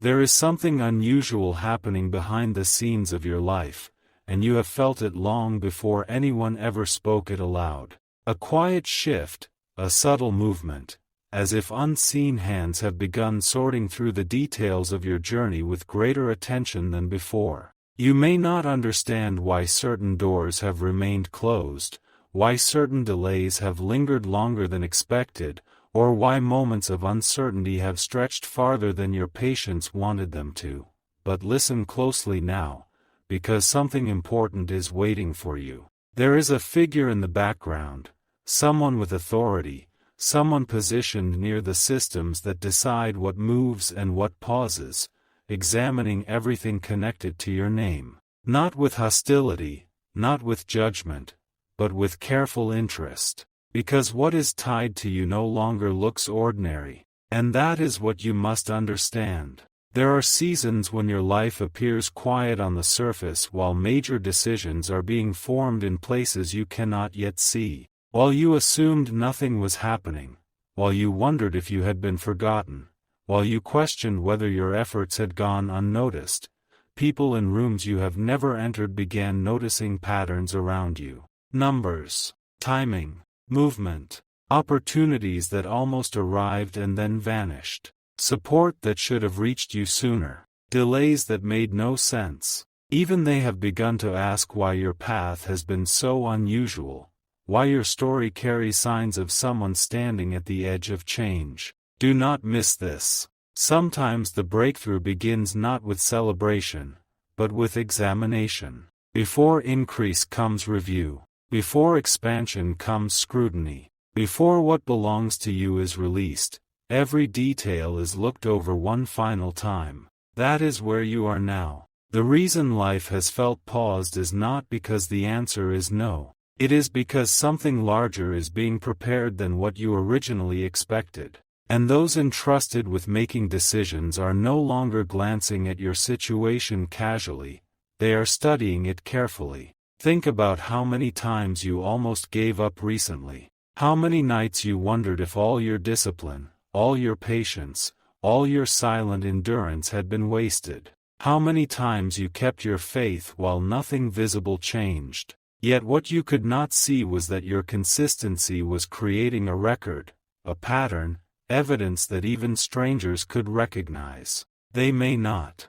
There is something unusual happening behind the scenes of your life, and you have felt it long before anyone ever spoke it aloud. A quiet shift, a subtle movement, as if unseen hands have begun sorting through the details of your journey with greater attention than before. You may not understand why certain doors have remained closed, why certain delays have lingered longer than expected, or why moments of uncertainty have stretched farther than your patience wanted them to. But listen closely now, because something important is waiting for you. There is a figure in the background, someone with authority, someone positioned near the systems that decide what moves and what pauses, examining everything connected to your name. Not with hostility, not with judgment, but with careful interest. Because what is tied to you no longer looks ordinary, and that is what you must understand. There are seasons when your life appears quiet on the surface while major decisions are being formed in places you cannot yet see. While you assumed nothing was happening, while you wondered if you had been forgotten, while you questioned whether your efforts had gone unnoticed, people in rooms you have never entered began noticing patterns around you. Numbers, timing, movement, opportunities that almost arrived and then vanished. Support that should have reached you sooner. Delays that made no sense. Even they have begun to ask why your path has been so unusual, why your story carries signs of someone standing at the edge of change. Do not miss this. Sometimes the breakthrough begins not with celebration, but with examination. Before increase comes review. Before expansion comes scrutiny. Before what belongs to you is released, every detail is looked over one final time. That is where you are now. The reason life has felt paused is not because the answer is no. It is because something larger is being prepared than what you originally expected. And those entrusted with making decisions are no longer glancing at your situation casually, they are studying it carefully. Think about how many times you almost gave up recently. How many nights you wondered if all your discipline, all your patience, all your silent endurance had been wasted. How many times you kept your faith while nothing visible changed. Yet what you could not see was that your consistency was creating a record, a pattern, evidence that even strangers could recognize. They may not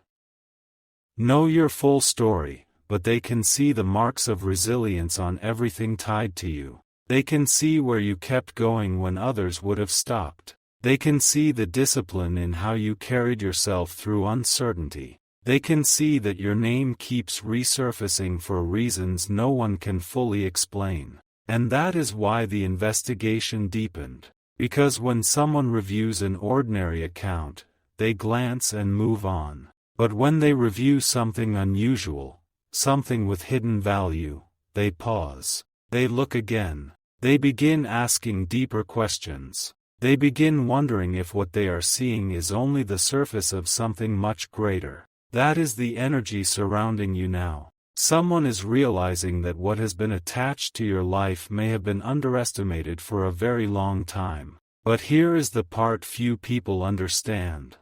know your full story, but they can see the marks of resilience on everything tied to you. They can see where you kept going when others would have stopped. They can see the discipline in how you carried yourself through uncertainty. They can see that your name keeps resurfacing for reasons no one can fully explain. And that is why the investigation deepened. Because when someone reviews an ordinary account, they glance and move on. But when they review something unusual, something with hidden value, they pause. They look again. They begin asking deeper questions. They begin wondering if what they are seeing is only the surface of something much greater. That is the energy surrounding you now. Someone is realizing that what has been attached to your life may have been underestimated for a very long time. But here is the part few people understand.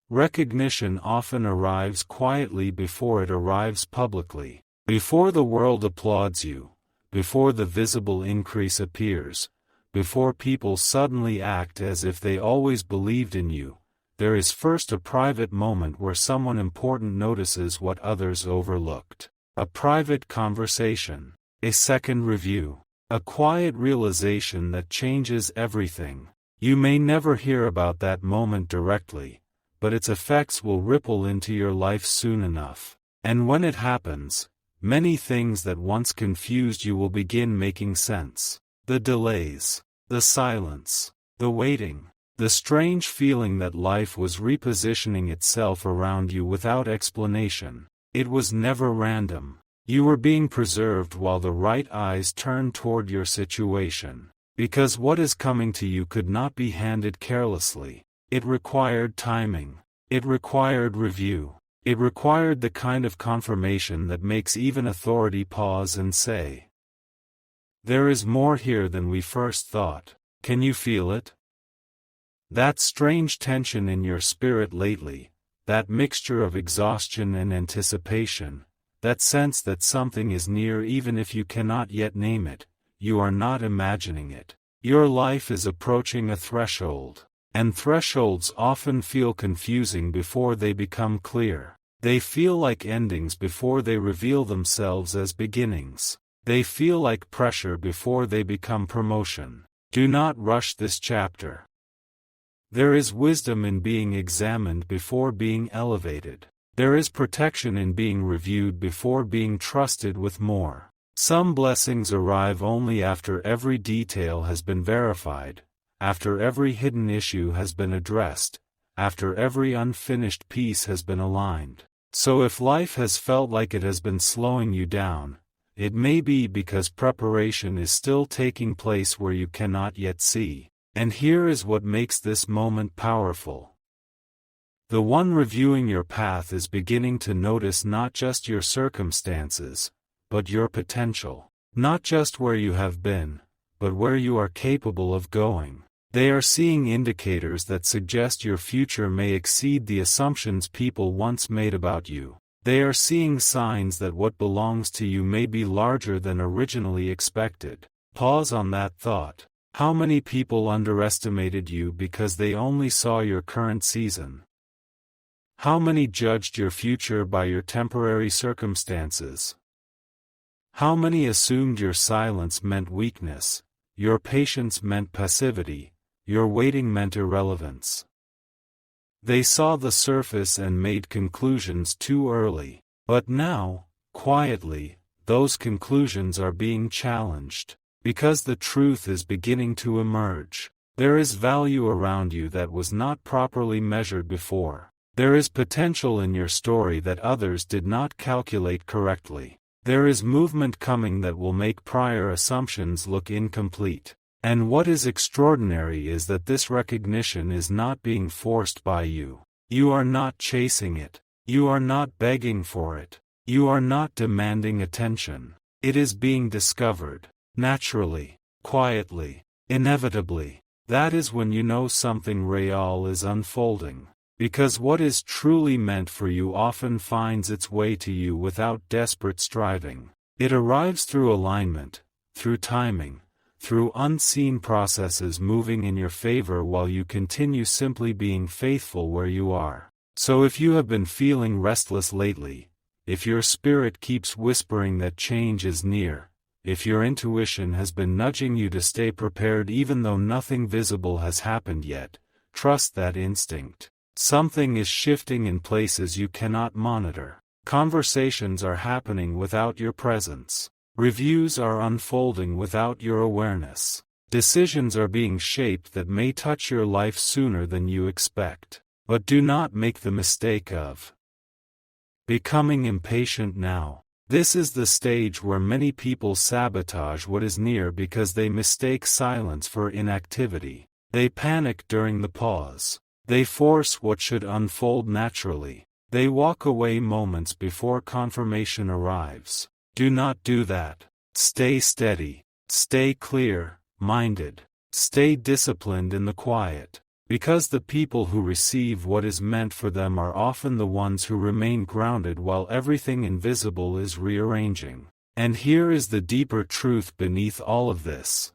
Recognition often arrives quietly before it arrives publicly. Before the world applauds you, before the visible increase appears, before people suddenly act as if they always believed in you, there is first a private moment where someone important notices what others overlooked. A private conversation, a second review, a quiet realization that changes everything. You may never hear about that moment directly, but its effects will ripple into your life soon enough. And when it happens, many things that once confused you will begin making sense. The delays, the silence, the waiting, the strange feeling that life was repositioning itself around you without explanation. It was never random. You were being preserved while the right eyes turned toward your situation. Because what is coming to you could not be handed carelessly. It required timing. It required review. It required the kind of confirmation that makes even authority pause and say, "There is more here than we first thought." Can you feel it? That strange tension in your spirit lately, that mixture of exhaustion and anticipation, that sense that something is near even if you cannot yet name it, you are not imagining it. Your life is approaching a threshold, and thresholds often feel confusing before they become clear. They feel like endings before they reveal themselves as beginnings. They feel like pressure before they become promotion. Do not rush this chapter. There is wisdom in being examined before being elevated. There is protection in being reviewed before being trusted with more. Some blessings arrive only after every detail has been verified, after every hidden issue has been addressed, after every unfinished piece has been aligned. So if life has felt like it has been slowing you down, it may be because preparation is still taking place where you cannot yet see. And here is what makes this moment powerful. The one reviewing your path is beginning to notice not just your circumstances, but your potential. Not just where you have been, but where you are capable of going. They are seeing indicators that suggest your future may exceed the assumptions people once made about you. They are seeing signs that what belongs to you may be larger than originally expected. Pause on that thought. How many people underestimated you because they only saw your current season? How many judged your future by your temporary circumstances? How many assumed your silence meant weakness, your patience meant passivity, your waiting meant irrelevance? They saw the surface and made conclusions too early. But now, quietly, those conclusions are being challenged. Because the truth is beginning to emerge. There is value around you that was not properly measured before. There is potential in your story that others did not calculate correctly. There is movement coming that will make prior assumptions look incomplete. And what is extraordinary is that this recognition is not being forced by you. You are not chasing it. You are not begging for it. You are not demanding attention. It is being discovered. Naturally, quietly, inevitably. That is when you know something real is unfolding. Because what is truly meant for you often finds its way to you without desperate striving. It arrives through alignment, through timing, through unseen processes moving in your favor while you continue simply being faithful where you are. So if you have been feeling restless lately, if your spirit keeps whispering that change is near, if your intuition has been nudging you to stay prepared even though nothing visible has happened yet, trust that instinct. Something is shifting in places you cannot monitor. Conversations are happening without your presence. Reviews are unfolding without your awareness. Decisions are being shaped that may touch your life sooner than you expect. But do not make the mistake of becoming impatient now. This is the stage where many people sabotage what is near because they mistake silence for inactivity. They panic during the pause. They force what should unfold naturally. They walk away moments before confirmation arrives. Do not do that. Stay steady. Stay clear-minded. Stay disciplined in the quiet. Because the people who receive what is meant for them are often the ones who remain grounded while everything invisible is rearranging. And here is the deeper truth beneath all of this.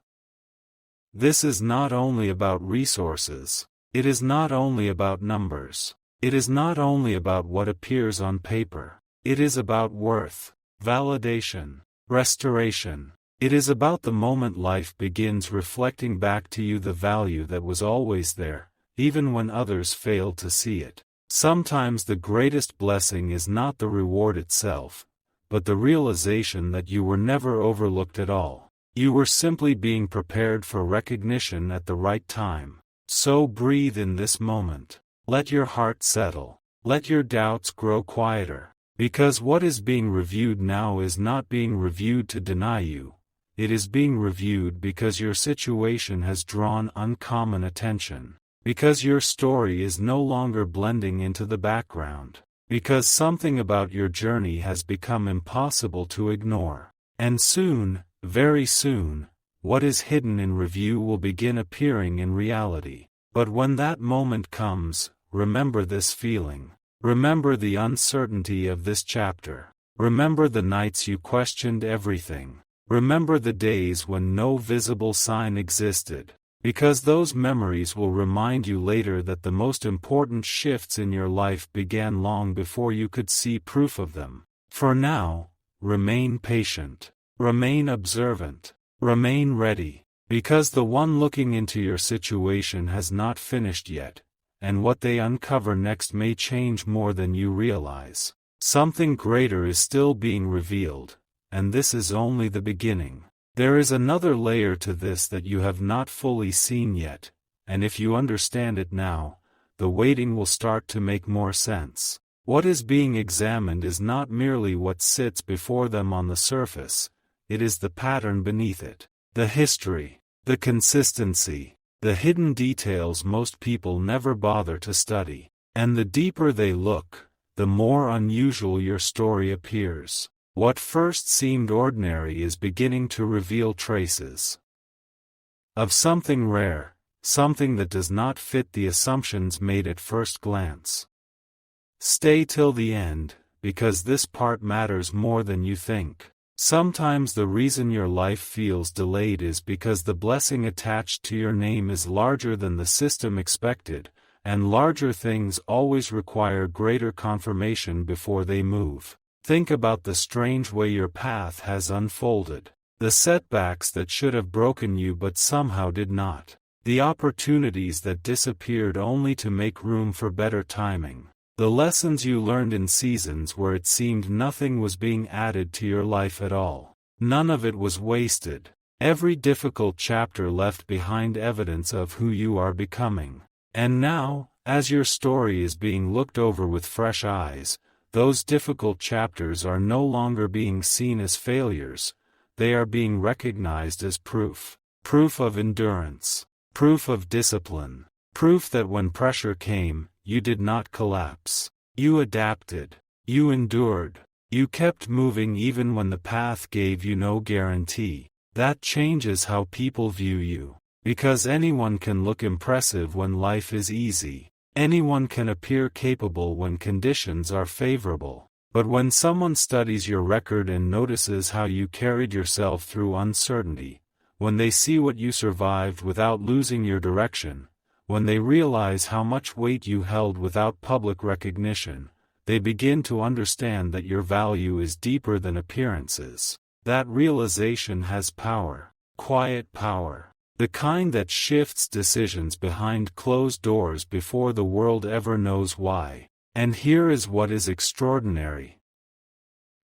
This is not only about resources. It is not only about numbers. It is not only about what appears on paper. It is about worth, validation, restoration. It is about the moment life begins reflecting back to you the value that was always there, even when others failed to see it. Sometimes the greatest blessing is not the reward itself, but the realization that you were never overlooked at all. You were simply being prepared for recognition at the right time. So breathe in this moment. Let your heart settle. Let your doubts grow quieter. Because what is being reviewed now is not being reviewed to deny you. It is being reviewed because your situation has drawn uncommon attention. Because your story is no longer blending into the background. Because something about your journey has become impossible to ignore. And soon, very soon, what is hidden in review will begin appearing in reality. But when that moment comes, remember this feeling. Remember the uncertainty of this chapter. Remember the nights you questioned everything. Remember the days when no visible sign existed. Because those memories will remind you later that the most important shifts in your life began long before you could see proof of them. For now, remain patient. Remain observant. Remain ready. Because the one looking into your situation has not finished yet, and what they uncover next may change more than you realize. Something greater is still being revealed, and this is only the beginning. There is another layer to this that you have not fully seen yet, and if you understand it now, the waiting will start to make more sense. What is being examined is not merely what sits before them on the surface, it is the pattern beneath it, the history, the consistency, the hidden details most people never bother to study. And the deeper they look, the more unusual your story appears. What first seemed ordinary is beginning to reveal traces of something rare, something that does not fit the assumptions made at first glance. Stay till the end, because this part matters more than you think. Sometimes the reason your life feels delayed is because the blessing attached to your name is larger than the system expected, and larger things always require greater confirmation before they move. Think about the strange way your path has unfolded. The setbacks that should have broken you but somehow did not. The opportunities that disappeared only to make room for better timing. The lessons you learned in seasons where it seemed nothing was being added to your life at all. None of it was wasted. Every difficult chapter left behind evidence of who you are becoming. And now, as your story is being looked over with fresh eyes, those difficult chapters are no longer being seen as failures, they are being recognized as proof. Proof of endurance. Proof of discipline. Proof that when pressure came, you did not collapse. You adapted. You endured. You kept moving even when the path gave you no guarantee. That changes how people view you. Because anyone can look impressive when life is easy. Anyone can appear capable when conditions are favorable. But when someone studies your record and notices how you carried yourself through uncertainty, when they see what you survived without losing your direction, when they realize how much weight you held without public recognition, they begin to understand that your value is deeper than appearances. That realization has power. Quiet power. The kind that shifts decisions behind closed doors before the world ever knows why. And here is what is extraordinary.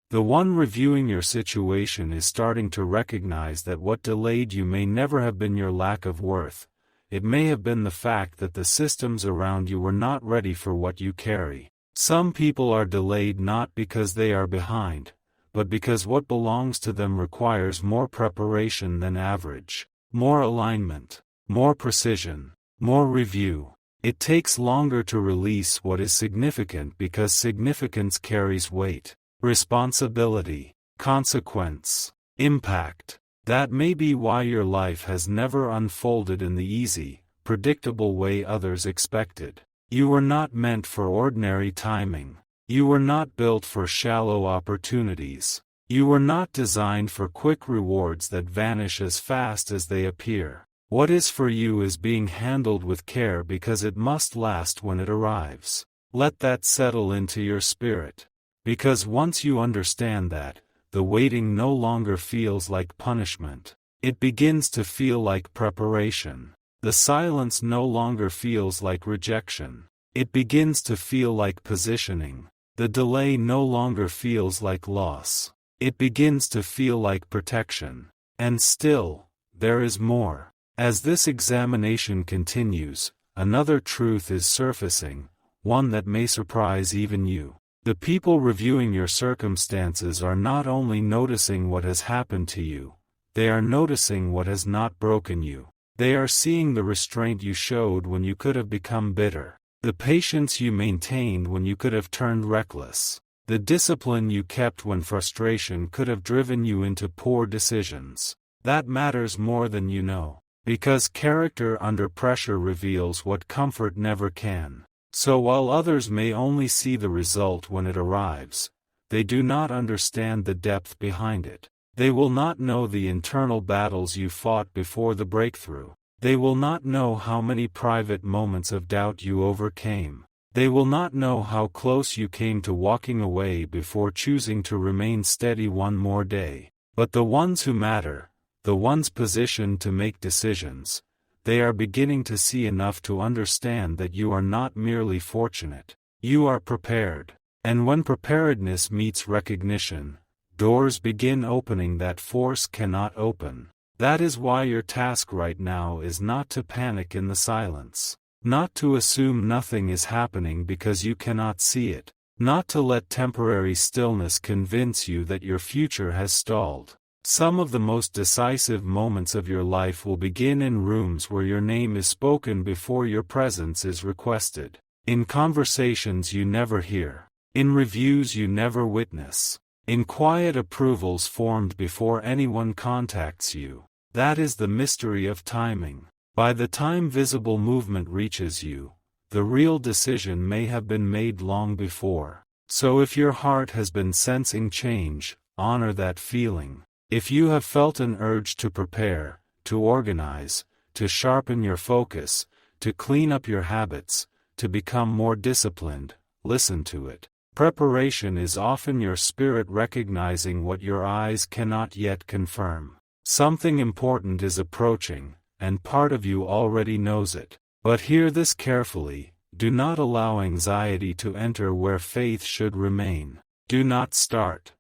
The one reviewing your situation is starting to recognize that what delayed you may never have been your lack of worth. It may have been the fact that the systems around you were not ready for what you carry. Some people are delayed not because they are behind, but because what belongs to them requires more preparation than average, more alignment, more precision, more review. It takes longer to release what is significant because significance carries weight, responsibility, consequence, impact. That may be why your life has never unfolded in the easy, predictable way others expected. You were not meant for ordinary timing. You were not built for shallow opportunities. You were not designed for quick rewards that vanish as fast as they appear. What is for you is being handled with care because it must last when it arrives. Let that settle into your spirit. Because once you understand that, the waiting no longer feels like punishment. It begins to feel like preparation. The silence no longer feels like rejection. It begins to feel like positioning. The delay no longer feels like loss. It begins to feel like protection. And still, there is more. As this examination continues, another truth is surfacing, one that may surprise even you. The people reviewing your circumstances are not only noticing what has happened to you, they are noticing what has not broken you. They are seeing the restraint you showed when you could have become bitter, the patience you maintained when you could have turned reckless, the discipline you kept when frustration could have driven you into poor decisions. That matters more than you know. Because character under pressure reveals what comfort never can. So while others may only see the result when it arrives, they do not understand the depth behind it. They will not know the internal battles you fought before the breakthrough. They will not know how many private moments of doubt you overcame. They will not know how close you came to walking away before choosing to remain steady one more day. But the ones who matter, the ones positioned to make decisions, they are beginning to see enough to understand that you are not merely fortunate. You are prepared. And when preparedness meets recognition, doors begin opening that force cannot open. That is why your task right now is not to panic in the silence. Not to assume nothing is happening because you cannot see it. Not to let temporary stillness convince you that your future has stalled. Some of the most decisive moments of your life will begin in rooms where your name is spoken before your presence is requested. In conversations you never hear. In reviews you never witness. In quiet approvals formed before anyone contacts you. That is the mystery of timing. By the time visible movement reaches you, the real decision may have been made long before. So if your heart has been sensing change, honor that feeling. If you have felt an urge to prepare, to organize, to sharpen your focus, to clean up your habits, to become more disciplined, listen to it. Preparation is often your spirit recognizing what your eyes cannot yet confirm. Something important is approaching, and part of you already knows it. But hear this carefully, do not allow anxiety to enter where faith should remain. Do not start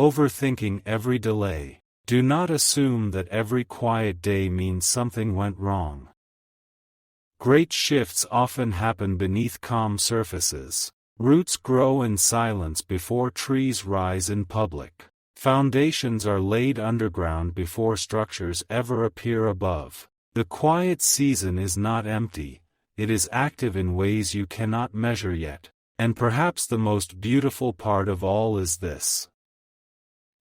overthinking every delay. Do not assume that every quiet day means something went wrong. Great shifts often happen beneath calm surfaces. Roots grow in silence before trees rise in public. Foundations are laid underground before structures ever appear above. The quiet season is not empty, it is active in ways you cannot measure yet. And perhaps the most beautiful part of all is this.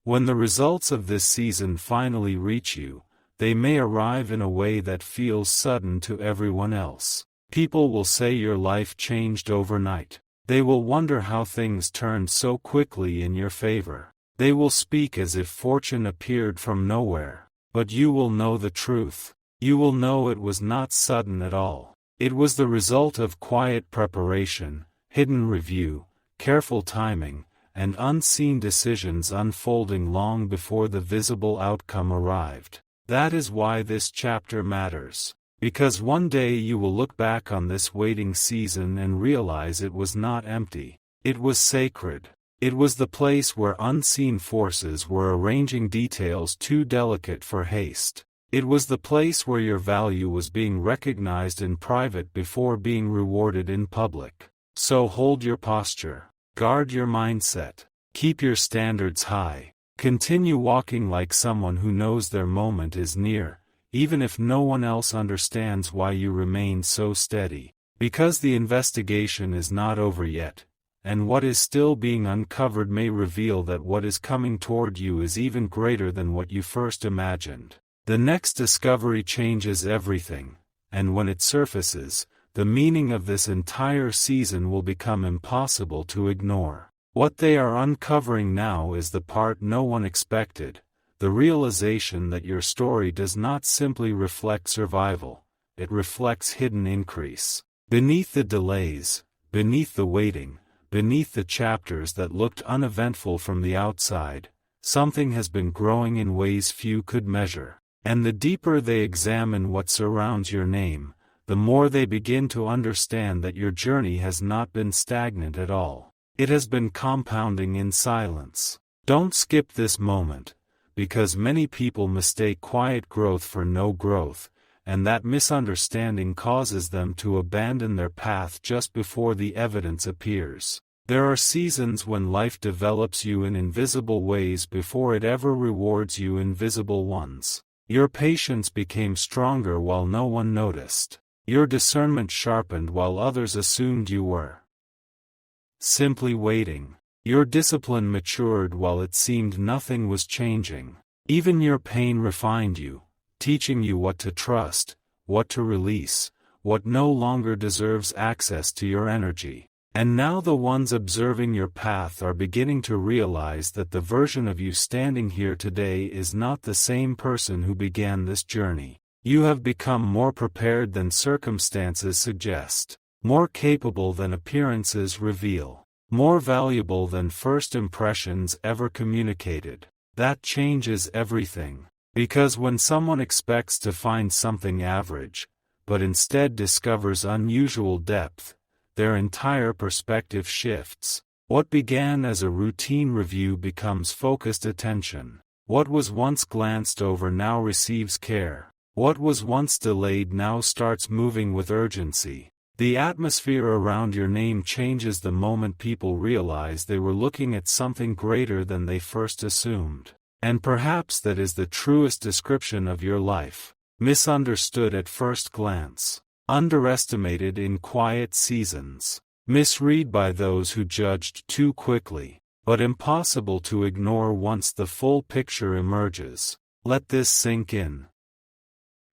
When the results of this season finally reach you, they may arrive in a way that feels sudden to everyone else. People will say your life changed overnight. They will wonder how things turned so quickly in your favor. They will speak as if fortune appeared from nowhere. But you will know the truth. You will know it was not sudden at all. It was the result of quiet preparation, hidden review, careful timing, and unseen decisions unfolding long before the visible outcome arrived. That is why this chapter matters. Because one day you will look back on this waiting season and realize it was not empty. It was sacred. It was the place where unseen forces were arranging details too delicate for haste. It was the place where your value was being recognized in private before being rewarded in public. So hold your posture. Guard your mindset. Keep your standards high. Continue walking like someone who knows their moment is near, even if no one else understands why you remain so steady. Because the investigation is not over yet, and what is still being uncovered may reveal that what is coming toward you is even greater than what you first imagined. The next discovery changes everything, and when it surfaces, the meaning of this entire season will become impossible to ignore. What they are uncovering now is the part no one expected, the realization that your story does not simply reflect survival, it reflects hidden increase. Beneath the delays, beneath the waiting, beneath the chapters that looked uneventful from the outside, something has been growing in ways few could measure. And the deeper they examine what surrounds your name, the more they begin to understand that your journey has not been stagnant at all. It has been compounding in silence. Don't skip this moment, because many people mistake quiet growth for no growth, and that misunderstanding causes them to abandon their path just before the evidence appears. There are seasons when life develops you in invisible ways before it ever rewards you in visible ones. Your patience became stronger while no one noticed. Your discernment sharpened while others assumed you were simply waiting. Your discipline matured while it seemed nothing was changing. Even your pain refined you, teaching you what to trust, what to release, what no longer deserves access to your energy. And now the ones observing your path are beginning to realize that the version of you standing here today is not the same person who began this journey. You have become more prepared than circumstances suggest, more capable than appearances reveal, more valuable than first impressions ever communicated. That changes everything. Because when someone expects to find something average, but instead discovers unusual depth, their entire perspective shifts. What began as a routine review becomes focused attention. What was once glanced over now receives care. What was once delayed now starts moving with urgency. The atmosphere around your name changes the moment people realize they were looking at something greater than they first assumed. And perhaps that is the truest description of your life. Misunderstood at first glance. Underestimated in quiet seasons, misread by those who judged too quickly, but impossible to ignore once the full picture emerges. Let this sink in.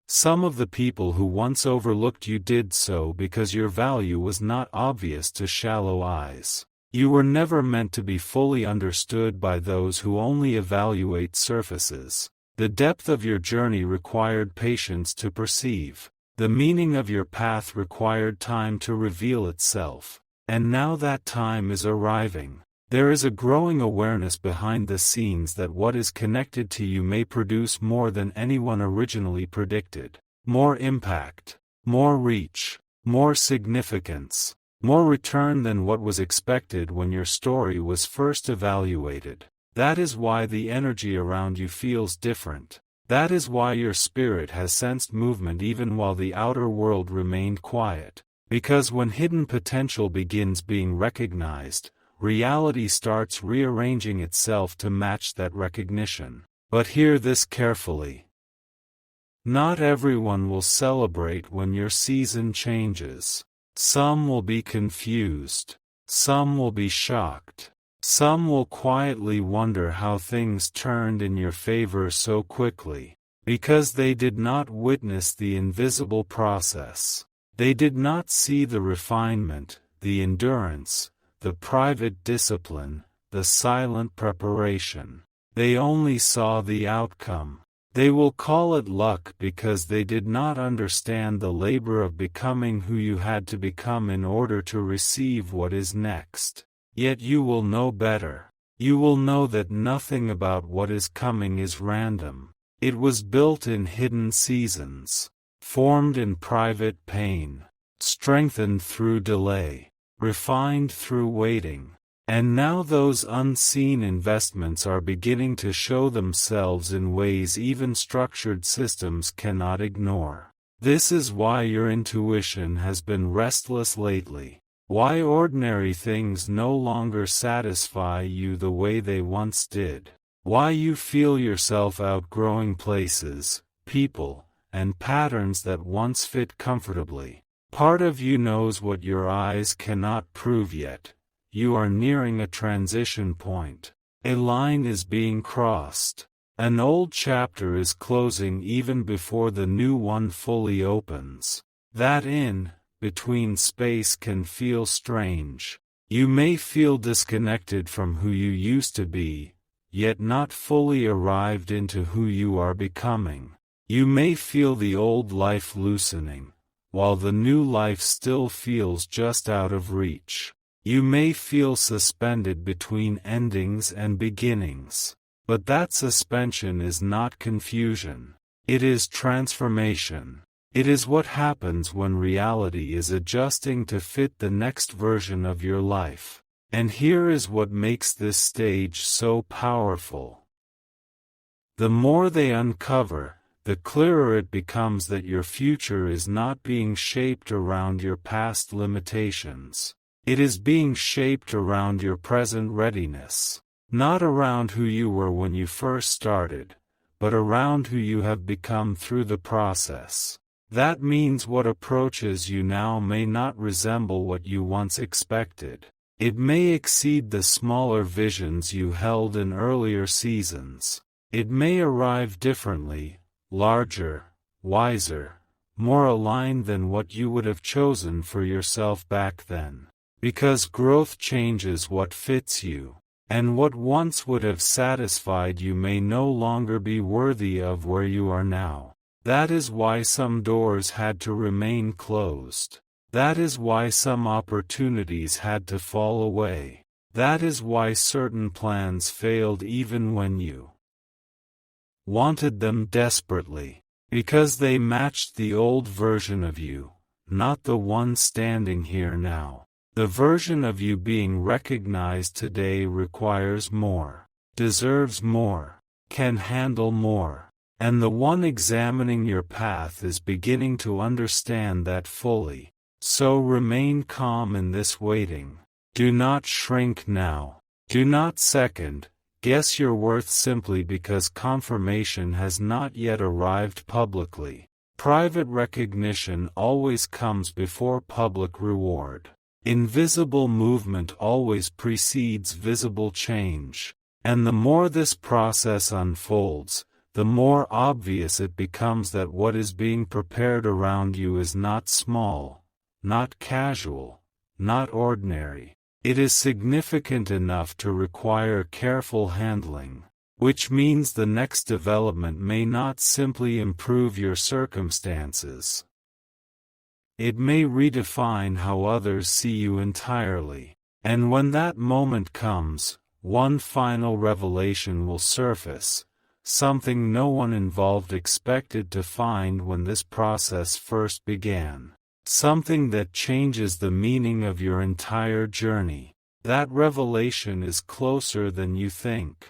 Some of the people who once overlooked you did so because your value was not obvious to shallow eyes. You were never meant to be fully understood by those who only evaluate surfaces. The depth of your journey required patience to perceive. The meaning of your path required time to reveal itself. And now that time is arriving. There is a growing awareness behind the scenes that what is connected to you may produce more than anyone originally predicted. More impact, more reach, more significance, more return than what was expected when your story was first evaluated. That is why the energy around you feels different. That is why your spirit has sensed movement even while the outer world remained quiet. Because when hidden potential begins being recognized, reality starts rearranging itself to match that recognition. But hear this carefully. Not everyone will celebrate when your season changes. Some will be confused. Some will be shocked. Some will quietly wonder how things turned in your favor so quickly, because they did not witness the invisible process. They did not see the refinement, the endurance, the private discipline, the silent preparation. They only saw the outcome. They will call it luck because they did not understand the labor of becoming who you had to become in order to receive what is next. Yet you will know better. You will know that nothing about what is coming is random. It was built in hidden seasons, formed in private pain, strengthened through delay, refined through waiting. And now those unseen investments are beginning to show themselves in ways even structured systems cannot ignore. This is why your intuition has been restless lately. Why ordinary things no longer satisfy you the way they once did. Why you feel yourself outgrowing places, people, and patterns that once fit comfortably. Part of you knows what your eyes cannot prove yet. You are nearing a transition point. A line is being crossed. An old chapter is closing even before the new one fully opens. That between space can feel strange. You may feel disconnected from who you used to be, yet not fully arrived into who you are becoming. You may feel the old life loosening, while the new life still feels just out of reach. You may feel suspended between endings and beginnings. But that suspension is not confusion. It is transformation. It is what happens when reality is adjusting to fit the next version of your life. And here is what makes this stage so powerful. The more they uncover, the clearer it becomes that your future is not being shaped around your past limitations. It is being shaped around your present readiness. Not around who you were when you first started, but around who you have become through the process. That means what approaches you now may not resemble what you once expected. It may exceed the smaller visions you held in earlier seasons. It may arrive differently, larger, wiser, more aligned than what you would have chosen for yourself back then. Because growth changes what fits you, and what once would have satisfied you may no longer be worthy of where you are now. That is why some doors had to remain closed. That is why some opportunities had to fall away. That is why certain plans failed even when you wanted them desperately. Because they matched the old version of you, not the one standing here now. The version of you being recognized today requires more, deserves more, can handle more. And the one examining your path is beginning to understand that fully. So remain calm in this waiting. Do not shrink now. Do not second guess your worth simply because confirmation has not yet arrived publicly. Private recognition always comes before public reward. Invisible movement always precedes visible change. And the more this process unfolds, the more obvious it becomes that what is being prepared around you is not small, not casual, not ordinary. It is significant enough to require careful handling, which means the next development may not simply improve your circumstances. It may redefine how others see you entirely. And when that moment comes, one final revelation will surface, something no one involved expected to find when this process first began. Something that changes the meaning of your entire journey. That revelation is closer than you think.